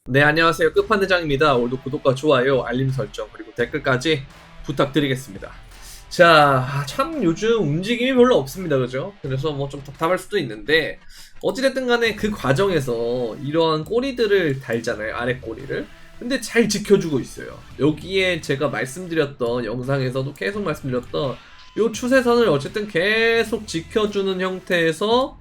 네, 안녕하세요. 끝판대장입니다. 오늘도 구독과 좋아요, 알림 설정, 그리고 댓글까지 부탁드리겠습니다. 자, 참 요즘 움직임이 별로 없습니다. 그죠? 그래서 뭐 좀 답답할 수도 있는데, 어찌됐든 간에 그 과정에서 이러한 꼬리들을 달잖아요. 아래 꼬리를. 근데 잘 지켜주고 있어요. 여기에 제가 말씀드렸던 영상에서도 계속 말씀드렸던 요 추세선을 어쨌든 계속 지켜주는 형태에서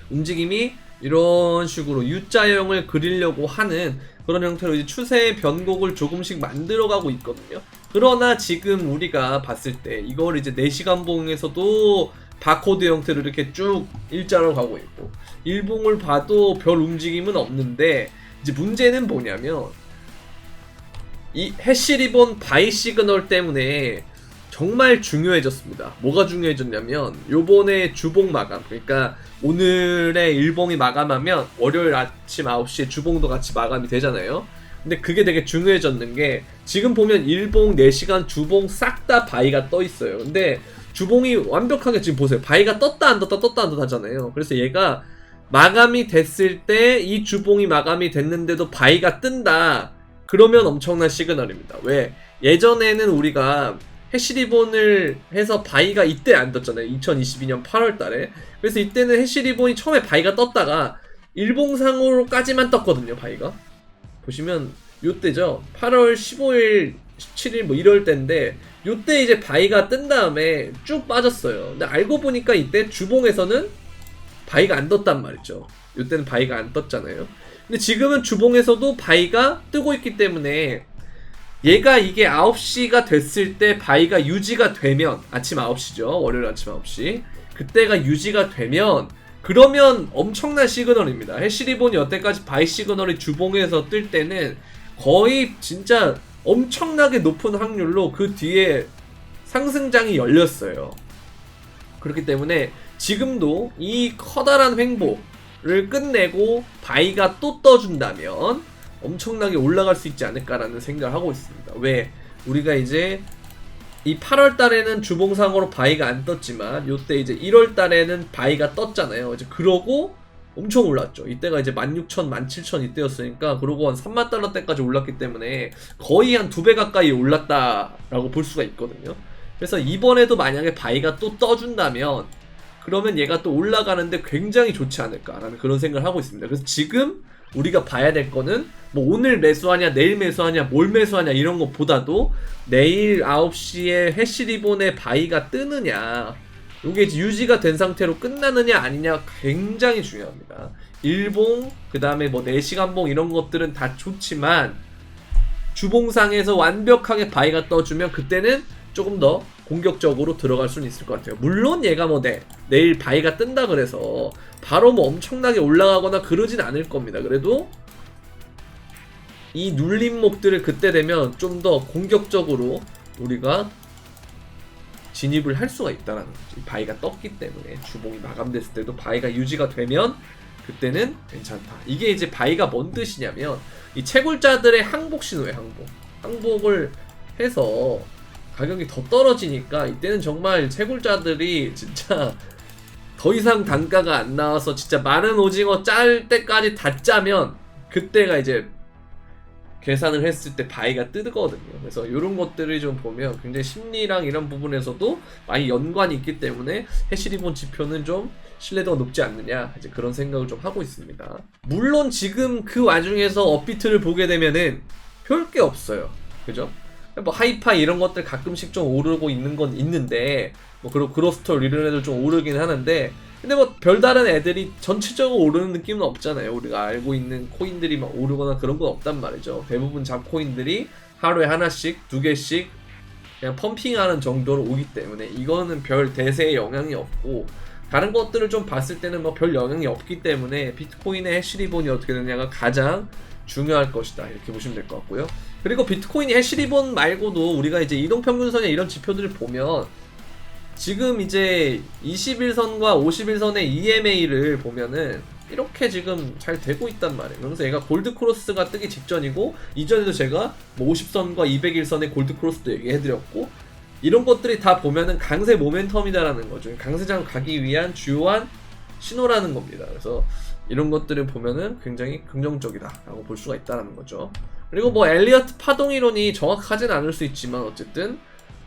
움직임이 이런 식으로 U자형을 그리려고 하는 그런 형태로 이제 추세의 변곡을 조금씩 만들어가고 있거든요. 그러나 지금 우리가 봤을 때 이걸 이제 4시간 봉에서도 바코드 형태로 이렇게 쭉 일자로 가고 있고, 일봉을 봐도 별 움직임은 없는데, 이제 문제는 뭐냐면 이 해시리본 바이 시그널 때문에 정말 중요해졌습니다. 뭐가 중요해졌냐면 요번에 주봉 마감, 그러니까 오늘의 일봉이 마감하면 월요일 아침 9시에 주봉도 같이 마감이 되잖아요. 근데 그게 되게 중요해졌는 게, 지금 보면 일봉, 4시간, 주봉 싹 다 바이가 떠 있어요. 근데 주봉이 완벽하게 지금 보세요. 바이가 떴다 안 떴다 떴다 안 떴다 하잖아요. 그래서 얘가 마감이 됐을 때 이 주봉이 마감이 됐는데도 바이가 뜬다, 그러면 엄청난 시그널입니다. 왜? 예전에는 우리가 해시리본을 해서 바이가 이때 안 떴잖아요. 2022년 8월 달에. 그래서 이때는 해시리본이 처음에 바이가 떴다가 일봉상으로까지만 떴거든요. 바이가. 보시면 요때죠. 8월 15일, 17일 뭐 이럴 때인데, 요때 이제 바이가 뜬 다음에 쭉 빠졌어요. 근데 알고 보니까 이때 주봉에서는 바이가 안 떴단 말이죠. 요때는 바이가 안 떴잖아요. 근데 지금은 주봉에서도 바이가 뜨고 있기 때문에, 얘가 이게 9시가 됐을 때 바이가 유지가 되면, 아침 9시죠. 월요일 아침 9시. 그때가 유지가 되면, 그러면 엄청난 시그널입니다. 해시리본이 여태까지 바이 시그널이 주봉에서 뜰 때는 거의 진짜 엄청나게 높은 확률로 그 뒤에 상승장이 열렸어요. 그렇기 때문에 지금도 이 커다란 횡보를 끝내고 바이가 또 떠준다면 엄청나게 올라갈 수 있지 않을까라는 생각을 하고 있습니다. 왜? 우리가 이제 이 8월 달에는 주봉상으로 바이가 안 떴지만 요때 이제 1월 달에는 바이가 떴잖아요. 이제 그러고 엄청 올랐죠. 이때가 이제 16,000, 17,000 이때였으니까, 그러고 한 3만 달러대까지 올랐기 때문에 거의 한 2배 가까이 올랐다라고 볼 수가 있거든요. 그래서 이번에도 만약에 바이가 또 떠준다면, 그러면 얘가 또 올라가는데 굉장히 좋지 않을까라는 그런 생각을 하고 있습니다. 그래서 지금 우리가 봐야 될 거는 뭐 오늘 매수하냐, 내일 매수하냐, 뭘 매수하냐 이런 것보다도 내일 9시에 해시리본의 바이가 뜨느냐, 이게 유지가 된 상태로 끝나느냐 아니냐 굉장히 중요합니다. 일봉, 그 다음에 뭐 4시간봉 이런 것들은 다 좋지만 주봉상에서 완벽하게 바이가 떠주면 그때는 조금 더 공격적으로 들어갈 수는 있을 것 같아요. 물론 얘가 뭐 내일 바이가 뜬다 그래서 바로 뭐 엄청나게 올라가거나 그러진 않을 겁니다. 그래도 이 눌림목들을 그때 되면 좀 더 공격적으로 우리가 진입을 할 수가 있다라는 거지. 바이가 떴기 때문에 주봉이 마감됐을 때도 바이가 유지가 되면 그때는 괜찮다. 이게 이제 바이가 뭔 뜻이냐면, 이 채굴자들의 항복 신호예요. 항복을 해서 가격이 더 떨어지니까 이때는 정말 채굴자들이 진짜 더 이상 단가가 안 나와서 진짜 많은 오징어 짤 때까지 다 짜면 그때가 이제 계산을 했을 때 바이가 뜨거든요. 그래서 이런 것들을 좀 보면 굉장히 심리랑 이런 부분에서도 많이 연관이 있기 때문에 해시리본 지표는 좀 신뢰도가 높지 않느냐, 이제 그런 생각을 좀 하고 있습니다. 물론 지금 그 와중에서 업비트를 보게 되면은 별 게 없어요. 그죠? 뭐 하이파이 이런 것들 가끔씩 좀 오르고 있는 건 있는데, 뭐 그리고 그로스톨 이런 애들 좀 오르긴 하는데, 근데 뭐 별다른 애들이 전체적으로 오르는 느낌은 없잖아요. 우리가 알고 있는 코인들이 막 오르거나 그런 건 없단 말이죠. 대부분 잡코인들이 하루에 하나씩, 2개씩 그냥 펌핑하는 정도로 오기 때문에 이거는 별 대세에 영향이 없고, 다른 것들을 좀 봤을 때는 뭐 별 영향이 없기 때문에 비트코인의 해시리본이 어떻게 되느냐가 가장 중요할 것이다, 이렇게 보시면 될 것 같고요. 그리고 비트코인이 해시리본 말고도 우리가 이제 이동평균선의 이런 지표들을 보면, 지금 이제 21선과 51선의 EMA를 보면은 이렇게 지금 잘 되고 있단 말이에요. 그래서 얘가 골드크로스가 뜨기 직전이고, 이전에도 제가 뭐 50선과 201선의 골드크로스도 얘기해드렸고, 이런 것들이 다 보면은 강세 모멘텀이다라는 거죠. 강세장 가기 위한 주요한 신호라는 겁니다. 그래서 이런 것들을 보면은 굉장히 긍정적이다라고 볼 수가 있다는 거죠. 그리고 뭐 엘리어트 파동 이론이 정확하진 않을 수 있지만 어쨌든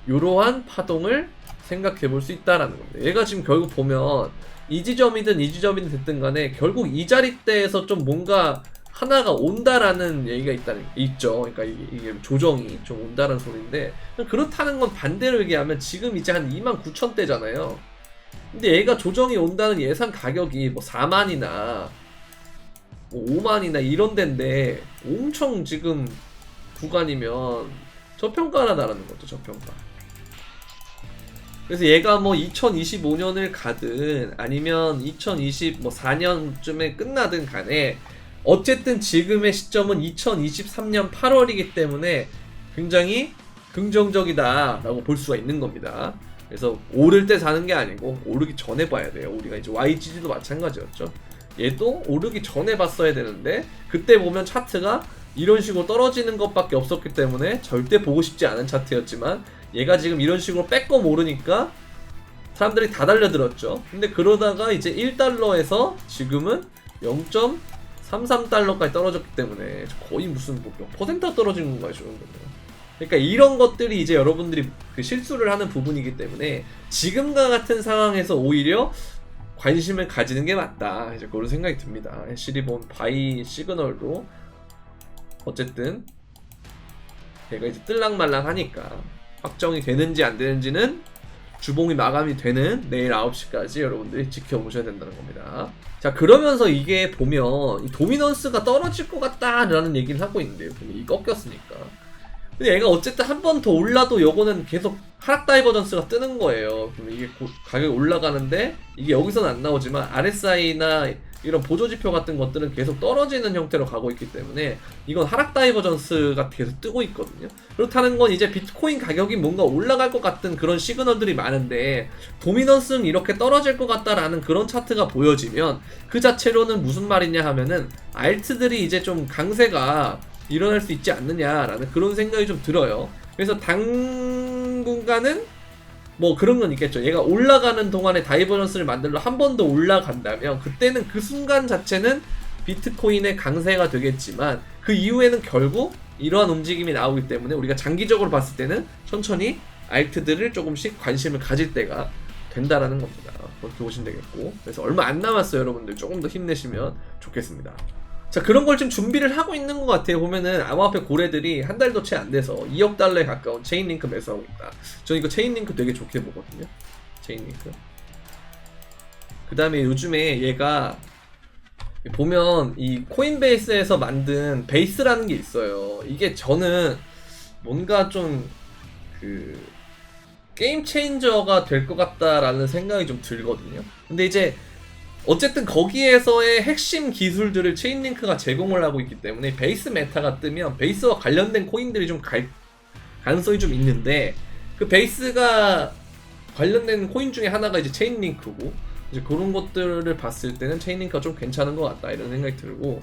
이러한 파동을 생각해 볼 수 있다라는 겁니다. 얘가 지금 결국 보면 이 지점이든 이 지점이든 됐든 간에 결국 이 자리대에서 좀 뭔가 하나가 온다라는 얘기가 있죠. 그러니까 이게 조정이 좀 온다는 소리인데, 그렇다는 건 반대로 얘기하면 지금 이제 한 29,000대잖아요. 근데 얘가 조정이 온다는 예상 가격이 뭐 4만이나 뭐 5만이나 이런 데인데 엄청 지금 구간이면 저평가라는 거죠. 저평가. 그래서 얘가 뭐 2025년을 가든 아니면 2024년쯤에 끝나든 간에 어쨌든 지금의 시점은 2023년 8월이기 때문에 굉장히 긍정적이다 라고 볼 수가 있는 겁니다. 그래서 오를 때 사는 게 아니고 오르기 전에 봐야 돼요. 우리가 이제 YGG도 마찬가지였죠. 얘도 오르기 전에 봤어야 되는데 그때 보면 차트가 이런 식으로 떨어지는 것밖에 없었기 때문에 절대 보고 싶지 않은 차트였지만, 얘가 지금 이런 식으로 빼꼼 오르니까 사람들이 다 달려들었죠. 근데 그러다가 이제 1달러에서 지금은 0.33달러까지 떨어졌기 때문에 거의 무슨 몇 퍼센트가 떨어진 건가요, 저런 거는. 그러니까 이런 것들이 이제 여러분들이 그 실수를 하는 부분이기 때문에 지금과 같은 상황에서 오히려 관심을 가지는 게 맞다, 이제 그런 생각이 듭니다. 시리본 바이 시그널도 어쨌든 얘가 이제 뜰랑말랑 하니까 확정이 되는지 안 되는지는 주봉이 마감이 되는 내일 9시까지 여러분들이 지켜보셔야 된다는 겁니다. 자, 그러면서 이게 보면 이 도미넌스가 떨어질 것 같다라는 얘기를 하고 있는데요. 이 꺾였으니까. 근데 얘가 어쨌든 한 번 더 올라도 요거는 계속 하락 다이버전스가 뜨는 거예요. 그럼 이게 가격이 올라가는데 이게 여기서는 안 나오지만 RSI나 이런 보조지표 같은 것들은 계속 떨어지는 형태로 가고 있기 때문에 이건 하락 다이버전스가 계속 뜨고 있거든요. 그렇다는 건 이제 비트코인 가격이 뭔가 올라갈 것 같은 그런 시그널들이 많은데 도미넌스는 이렇게 떨어질 것 같다라는 그런 차트가 보여지면 그 자체로는 무슨 말이냐 하면은 알트들이 이제 좀 강세가 일어날 수 있지 않느냐라는 그런 생각이 좀 들어요. 그래서 당분간은 뭐 그런 건 있겠죠. 얘가 올라가는 동안에 다이버전스를 만들러 한 번 더 올라간다면 그때는 그 순간 자체는 비트코인의 강세가 되겠지만 그 이후에는 결국 이러한 움직임이 나오기 때문에 우리가 장기적으로 봤을 때는 천천히 알트들을 조금씩 관심을 가질 때가 된다라는 겁니다. 그렇게 보시면 되겠고, 그래서 얼마 안 남았어요. 여러분들 조금 더 힘내시면 좋겠습니다. 자, 그런 걸 좀 준비를 하고 있는 것 같아요. 보면은 암호화폐 고래들이 한 달도 채 안 돼서 2억 달러에 가까운 체인링크 매수하고 있다. 저는 이거 체인링크 되게 좋게 보거든요. 체인링크. 그 다음에 요즘에 얘가 보면 이 코인베이스에서 만든 베이스라는 게 있어요. 이게 저는 뭔가 좀 그 게임 체인저가 될 것 같다라는 생각이 좀 들거든요. 근데 이제 어쨌든 거기에서의 핵심 기술들을 체인링크가 제공을 하고 있기 때문에 베이스 메타가 뜨면 베이스와 관련된 코인들이 좀 갈 가능성이 좀 있는데, 그 베이스가 관련된 코인 중에 하나가 이제 체인링크고, 이제 그런 것들을 봤을 때는 체인링크가 좀 괜찮은 것 같다 이런 생각이 들고,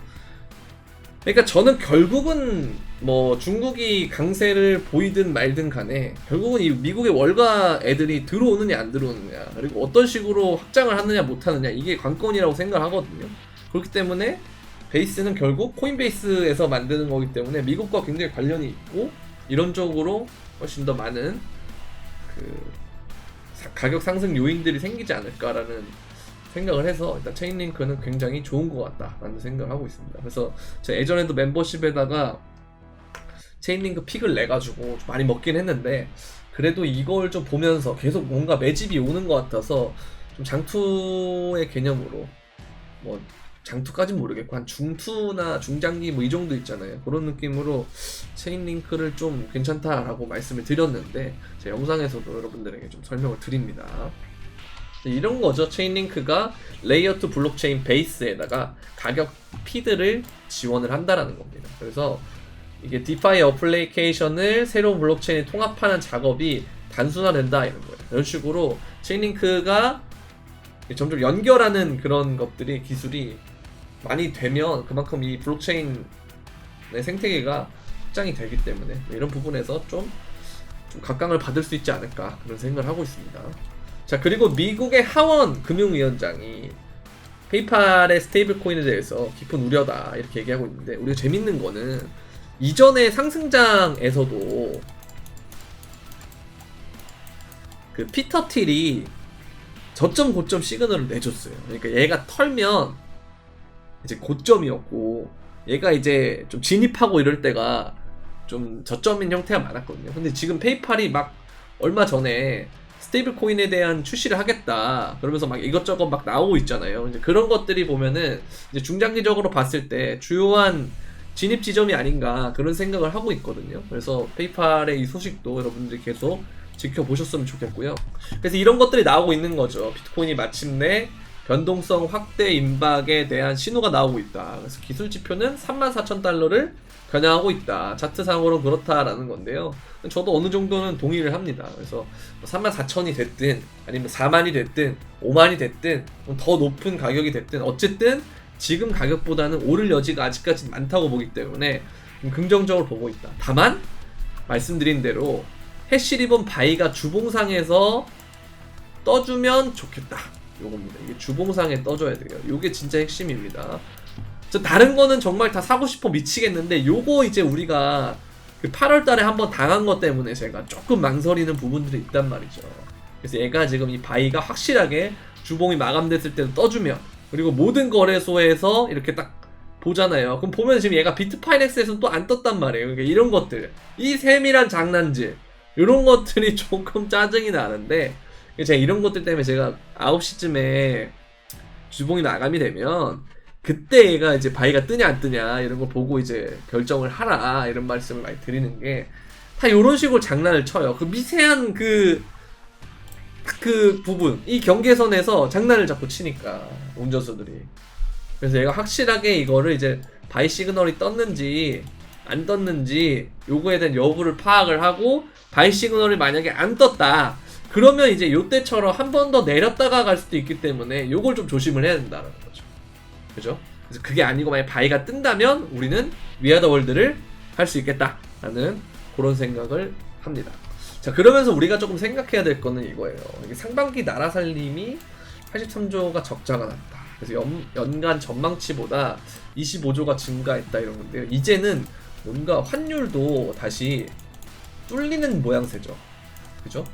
그러니까 저는 결국은 뭐 중국이 강세를 보이든 말든 간에 결국은 이 미국의 월가 애들이 들어오느냐 안 들어오느냐, 그리고 어떤 식으로 확장을 하느냐 못 하느냐, 이게 관건이라고 생각하거든요. 그렇기 때문에 베이스는 결국 코인베이스에서 만드는 거기 때문에 미국과 굉장히 관련이 있고 이론적으로 훨씬 더 많은 그 가격 상승 요인들이 생기지 않을까라는 생각을 해서 일단 체인링크는 굉장히 좋은 것 같다라는 생각을 하고 있습니다. 그래서 제가 예전에도 멤버십에다가 체인링크 픽을 내가지고 좀 많이 먹긴 했는데, 그래도 이걸 좀 보면서 계속 뭔가 매집이 오는 것 같아서 좀 장투의 개념으로, 뭐 장투까진 모르겠고 한 중투나 중장기 뭐 이 정도 있잖아요. 그런 느낌으로 체인링크를 좀 괜찮다라고 말씀을 드렸는데 제 영상에서도 여러분들에게 좀 설명을 드립니다. 이런 거죠. 체인링크가 레이어 2 블록체인 베이스에다가 가격 피드를 지원을 한다라는 겁니다. 그래서 이게 디파이 어플리케이션을 새로운 블록체인에 통합하는 작업이 단순화된다 이런 거예요. 이런 식으로 체인링크가 점점 연결하는 그런 것들이 기술이 많이 되면 그만큼 이 블록체인의 생태계가 확장이 되기 때문에 이런 부분에서 좀 각광을 받을 수 있지 않을까 그런 생각을 하고 있습니다. 자, 그리고 미국의 하원 금융위원장이 페이팔의 스테이블 코인에 대해서 깊은 우려다 이렇게 얘기하고 있는데, 우리가 재밌는 거는 이전에 상승장에서도 그 피터 틸이 저점 고점 시그널을 내줬어요. 그러니까 얘가 털면 이제 고점이었고, 얘가 이제 좀 진입하고 이럴 때가 좀 저점인 형태가 많았거든요. 근데 지금 페이팔이 막 얼마 전에 스테이블 코인에 대한 출시를 하겠다 그러면서 막 이것저것 막 나오고 있잖아요. 이제 그런 것들이 보면은 이제 중장기적으로 봤을 때 주요한 진입 지점이 아닌가 그런 생각을 하고 있거든요. 그래서 페이팔의 이 소식도 여러분들이 계속 지켜보셨으면 좋겠고요. 그래서 이런 것들이 나오고 있는 거죠. 비트코인이 마침내 변동성 확대 임박에 대한 신호가 나오고 있다. 그래서 기술 지표는 34,000달러를 겨냥하고 있다. 차트상으로 그렇다라는 건데요. 저도 어느 정도는 동의를 합니다. 그래서 34,000이 됐든 아니면 4만이 됐든 5만이 됐든 더 높은 가격이 됐든 어쨌든 지금 가격보다는 오를 여지가 아직까지 많다고 보기 때문에 긍정적으로 보고 있다. 다만 말씀드린 대로 해시리본 바이가 주봉상에서 떠주면 좋겠다. 요겁니다. 이게 주봉상에 떠줘야 돼요. 요게 진짜 핵심입니다. 다른 거는 정말 다 사고 싶어 미치겠는데, 요거 이제 우리가 그 8월 달에 한번 당한 것 때문에 제가 조금 망설이는 부분들이 있단 말이죠. 그래서 얘가 지금 이 바이가 확실하게 주봉이 마감됐을 때도 떠주면, 그리고 모든 거래소에서 이렇게 딱 보잖아요. 그럼 보면 지금 얘가 비트파이넥스에서는 또 안 떴단 말이에요. 그러니까 이런 것들, 이 세밀한 장난질, 이런 것들이 조금 짜증이 나는데, 제가 이런 것들 때문에 제가 9시쯤에 주봉이 마감이 되면 그때 얘가 이제 바이가 뜨냐 안 뜨냐 이런 거 보고 이제 결정을 하라 이런 말씀을 많이 드리는 게, 다 이런 식으로 장난을 쳐요. 그 미세한 그 부분, 이 경계선에서 장난을 자꾸 치니까 운전수들이. 그래서 얘가 확실하게 이거를 이제 바이 시그널이 떴는지 안 떴는지 요거에 대한 여부를 파악을 하고, 바이 시그널이 만약에 안 떴다 그러면 이제 요때처럼 한 번 더 내렸다가 갈 수도 있기 때문에 요걸 좀 조심을 해야 된다는 거죠. 그죠? 그래서 그게 아니고 만약 바이가 뜬다면 우리는 위아더 월드를 할 수 있겠다라는 그런 생각을 합니다. 자, 그러면서 우리가 조금 생각해야 될 거는 이거예요. 이게 상반기 나라 살림이 83조가 적자가 났다. 그래서 연간 전망치보다 25조가 증가했다 이런 건데요. 이제는 뭔가 환율도 다시 뚫리는 모양새죠. 그죠?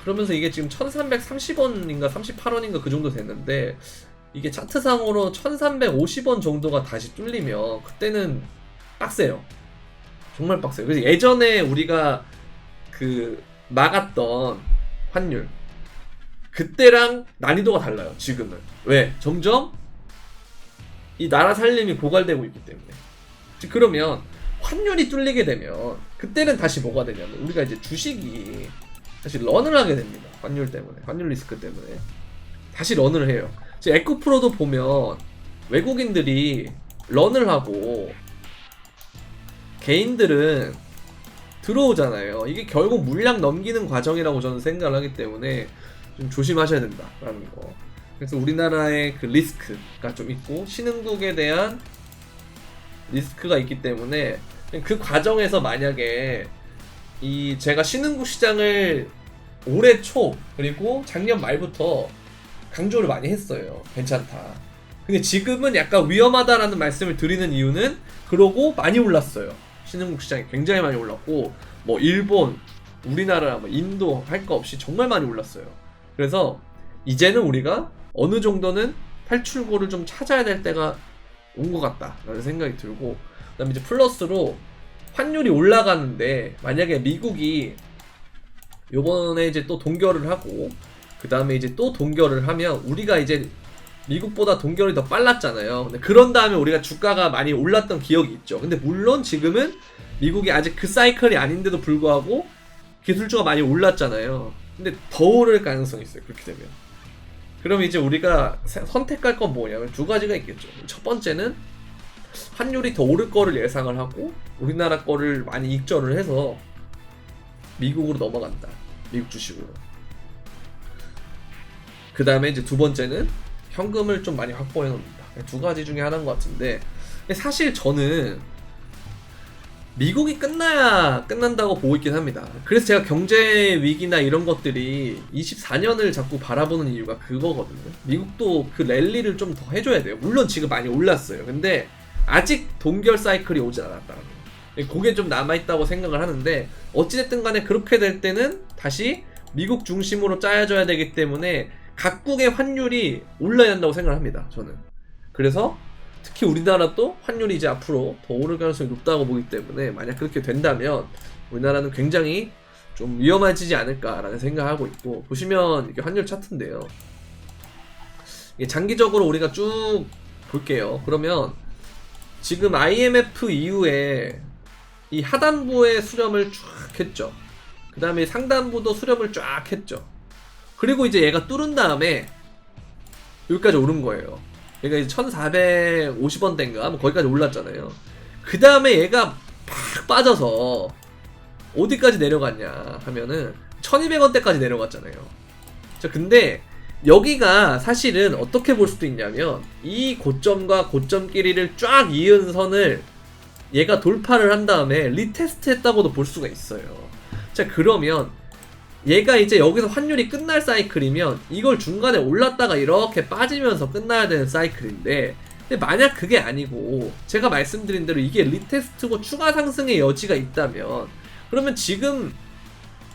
그러면서 이게 지금 1330원인가 38원인가 그 정도 됐는데, 이게 차트상으로 1350원 정도가 다시 뚫리면 그때는 빡세요. 정말 빡세요. 그래서 예전에 우리가 그 막았던 환율, 그때랑 난이도가 달라요. 지금은. 왜? 점점 이 나라 살림이 고갈되고 있기 때문에. 그러면 환율이 뚫리게 되면 그때는 다시 뭐가 되냐면, 우리가 이제 주식이 다시 런을 하게 됩니다. 환율 때문에, 환율 리스크 때문에 다시 런을 해요. 지금 에코프로도 보면 외국인들이 런을 하고 개인들은 들어오잖아요. 이게 결국 물량 넘기는 과정이라고 저는 생각을 하기 때문에 좀 조심하셔야 된다라는 거. 그래서 우리나라의 그 리스크가 좀 있고 신흥국에 대한 리스크가 있기 때문에 그 과정에서 만약에 제가 신흥국 시장을 올해 초 그리고 작년 말부터 강조를 많이 했어요. 괜찮다. 근데 지금은 약간 위험하다라는 말씀을 드리는 이유는, 그러고 많이 올랐어요. 신흥국 시장이 굉장히 많이 올랐고, 뭐 일본, 우리나라, 뭐 인도 할 거 없이 정말 많이 올랐어요. 그래서 이제는 우리가 어느 정도는 탈출구를 좀 찾아야 될 때가 온 것 같다라는 생각이 들고, 그다음에 이제 플러스로 환율이 올라가는데 만약에 미국이 요번에 이제 또 동결을 하고 그 다음에 이제 또 동결을 하면, 우리가 이제 미국보다 동결이 더 빨랐잖아요. 근데 그런 다음에 우리가 주가가 많이 올랐던 기억이 있죠. 근데 물론 지금은 미국이 아직 그 사이클이 아닌데도 불구하고 기술주가 많이 올랐잖아요. 근데 더 오를 가능성이 있어요. 그렇게 되면. 그럼 이제 우리가 선택할 건 뭐냐면 두 가지가 있겠죠. 첫 번째는 환율이 더 오를 거를 예상을 하고 우리나라 거를 많이 익절을 해서 미국으로 넘어간다. 미국 주식으로. 그 다음에 이제 두 번째는 현금을 좀 많이 확보해 놓는다. 두 가지 중에 하나인 것 같은데, 사실 저는 미국이 끝나야 끝난다고 보고 있긴 합니다. 그래서 제가 경제 위기나 이런 것들이 24년을 자꾸 바라보는 이유가 그거거든요. 미국도 그 랠리를 좀 더 해줘야 돼요. 물론 지금 많이 올랐어요. 근데 아직 동결 사이클이 오지 않았다는 거. 그게 좀 남아있다고 생각을 하는데, 어찌됐든 간에 그렇게 될 때는 다시 미국 중심으로 짜여져야 되기 때문에 각국의 환율이 올라야 한다고 생각을 합니다, 저는. 그래서 특히 우리나라도 환율이 이제 앞으로 더 오를 가능성이 높다고 보기 때문에, 만약 그렇게 된다면 우리나라는 굉장히 좀 위험해지지 않을까라는 생각을 하고 있고, 보시면 이게 환율 차트인데요. 이게 장기적으로 우리가 쭉 볼게요. 그러면 지금 IMF 이후에 이 하단부의 수렴을 쫙 했죠. 그 다음에 상단부도 수렴을 쫙 했죠. 그리고 이제 얘가 뚫은 다음에 여기까지 오른 거예요. 얘가 이제 1450원대인가 뭐 거기까지 올랐잖아요. 그 다음에 얘가 팍 빠져서 어디까지 내려갔냐 하면은 1200원대까지 내려갔잖아요. 자, 근데 여기가 사실은 어떻게 볼 수도 있냐면, 이 고점과 고점끼리를 쫙 이은 선을 얘가 돌파를 한 다음에 리테스트 했다고도 볼 수가 있어요. 자, 그러면 얘가 이제 여기서 환율이 끝날 사이클이면 이걸 중간에 올랐다가 이렇게 빠지면서 끝나야 되는 사이클인데, 근데 만약 그게 아니고 제가 말씀드린 대로 이게 리테스트고 추가 상승의 여지가 있다면, 그러면 지금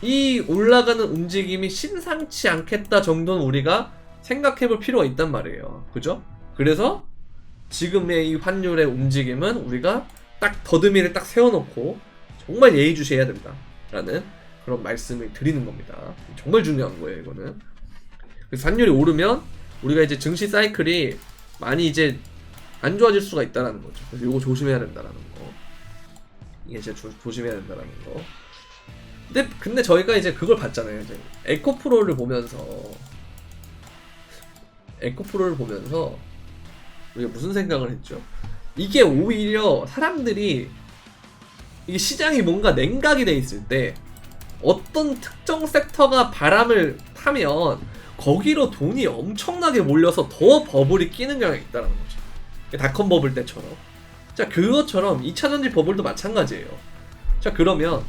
이 올라가는 움직임이 심상치 않겠다 정도는 우리가 생각해 볼 필요가 있단 말이에요. 그죠? 그래서 지금의 이 환율의 움직임은 우리가 딱 더듬이를 딱 세워놓고 정말 예의주시해야 된다 라는 그런 말씀을 드리는 겁니다. 정말 중요한 거예요, 이거는. 그래서 환율이 오르면 우리가 이제 증시 사이클이 많이 이제 안 좋아질 수가 있다라는 거죠. 그래서 이거 조심해야 된다라는 거. 이게 진짜 조심해야 된다라는 거. 근데 저희가 이제 그걸 봤잖아요. 이제 에코프로를 보면서 우리가 무슨 생각을 했죠? 이게 오히려 사람들이, 이게 시장이 뭔가 냉각이 돼 있을 때 어떤 특정 섹터가 바람을 타면 거기로 돈이 엄청나게 몰려서 더 버블이 끼는 경향이 있다는 거죠. 닷컴 버블 때처럼. 자, 그것처럼 2차전지 버블도 마찬가지예요. 자, 그러면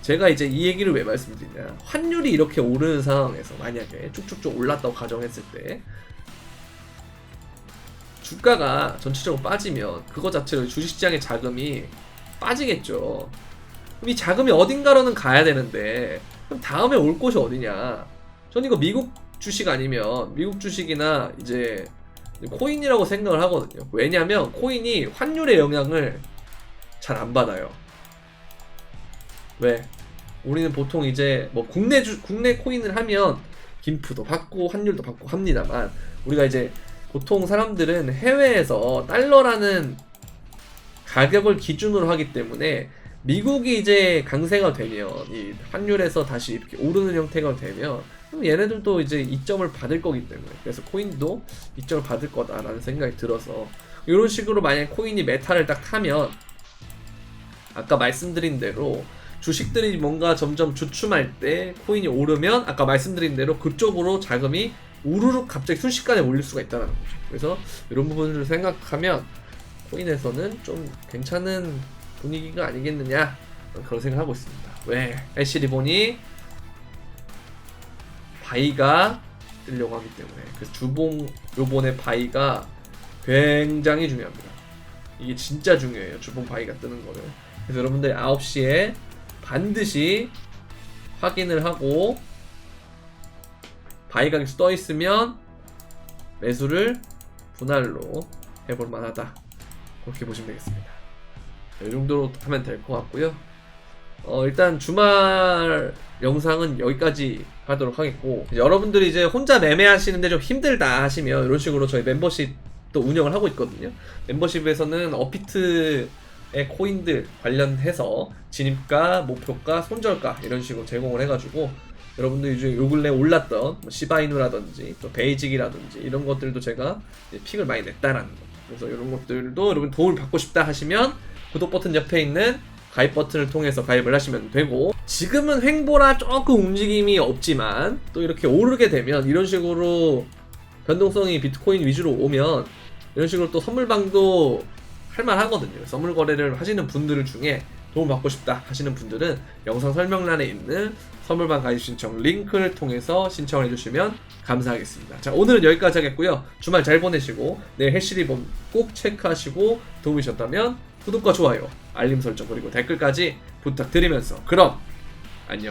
제가 이제 이 얘기를 왜 말씀드리냐, 환율이 이렇게 오르는 상황에서 만약에 쭉쭉쭉 올랐다고 가정했을 때 주가가 전체적으로 빠지면 그거 자체로 주식시장의 자금이 빠지겠죠. 그럼 이 자금이 어딘가로는 가야 되는데, 그럼 다음에 올 곳이 어디냐? 전 이거 미국 주식 아니면 미국 주식이나 이제 코인이라고 생각을 하거든요. 왜냐면 코인이 환율의 영향을 잘 안 받아요. 왜? 우리는 보통 이제 뭐 국내 코인을 하면 김프도 받고 환율도 받고 합니다만, 우리가 이제 보통 사람들은 해외에서 달러라는 가격을 기준으로 하기 때문에 미국이 이제 강세가 되면, 이 환율에서 다시 이렇게 오르는 형태가 되면, 그럼 얘네들도 이제 이점을 받을 거기 때문에, 그래서 코인도 이점을 받을 거다라는 생각이 들어서, 이런 식으로 만약 코인이 메타를 딱 타면 아까 말씀드린 대로 주식들이 뭔가 점점 주춤할 때 코인이 오르면 아까 말씀드린 대로 그쪽으로 자금이 우르륵 갑자기 순식간에 몰릴 수가 있다는 거죠. 그래서 이런 부분을 생각하면 코인에서는 좀 괜찮은 분위기가 아니겠느냐, 그런 생각을 하고 있습니다. 왜? 애쉬리본이 바이가 뜨려고 하기 때문에. 그래서 주봉 요번에 바이가 굉장히 중요합니다. 이게 진짜 중요해요, 주봉 바이가 뜨는 거는. 그래서 여러분들이 9시에 반드시 확인을 하고 바이 가격이 떠 있으면 매수를 분할로 해볼 만하다, 그렇게 보시면 되겠습니다. 이 정도로 하면 될 것 같고요. 일단 주말 영상은 여기까지 하도록 하겠고, 여러분들이 이제 혼자 매매하시는데 좀 힘들다 하시면 이런 식으로 저희 멤버십도 운영을 하고 있거든요. 멤버십에서는 어피트의 코인들 관련해서 진입가, 목표가, 손절가 이런 식으로 제공을 해가지고, 여러분들 요즘 요 근래 올랐던 뭐 시바이누라든지 또 베이직이라든지 이런 것들도 제가 픽을 많이 냈다라는 거. 그래서 이런 것들도 여러분 도움을 받고 싶다 하시면 구독 버튼 옆에 있는 가입 버튼을 통해서 가입을 하시면 되고, 지금은 횡보라 조금 움직임이 없지만 또 이렇게 오르게 되면 이런 식으로 변동성이 비트코인 위주로 오면 이런 식으로 또 선물방도 할만하거든요. 선물 거래를 하시는 분들 중에 도움 받고 싶다 하시는 분들은 영상 설명란에 있는 선물방 가입 신청 링크를 통해서 신청을 해주시면 감사하겠습니다. 자, 오늘은 여기까지 하겠고요. 주말 잘 보내시고 내일 해시리본 꼭 체크하시고 도움이 되셨다면 구독과 좋아요, 알림 설정 그리고 댓글까지 부탁드리면서 그럼